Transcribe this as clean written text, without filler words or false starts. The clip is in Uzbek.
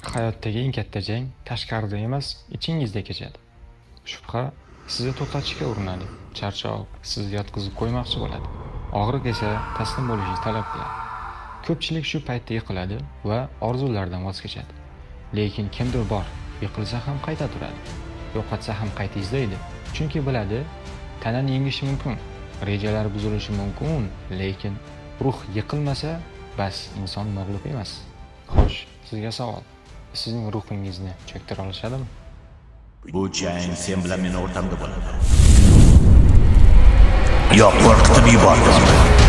Hayotdagi eng katta jang tashqarida emas, ichingizda kechadi. Shubha sizni to'xtatishga urinadi. Charchoq sizni yotqizib qo'ymoqchi bo'ladi. Og'riq esa taslim bo'lishingizni talab qiladi. Ko'pchilik shu paytda yiqiladi va orzulardan voz kechadi. Lekin kimdir bor, yiqilsa ham qayta turadi. Yo'qotsa ham qayta izlaydi. Chunki biladi, tanani yengishi mumkin, rejalar buzilishi mumkin, lekin ruh yiqilmasa, bas inson mag'lub emas. Xo'sh, sizga savol. Sizning ruhingizni cho'ktira olishadimi? Bu jang sen bilan meni o'rtamda bo'ladi. Yo qo'rqitib yubordingmi?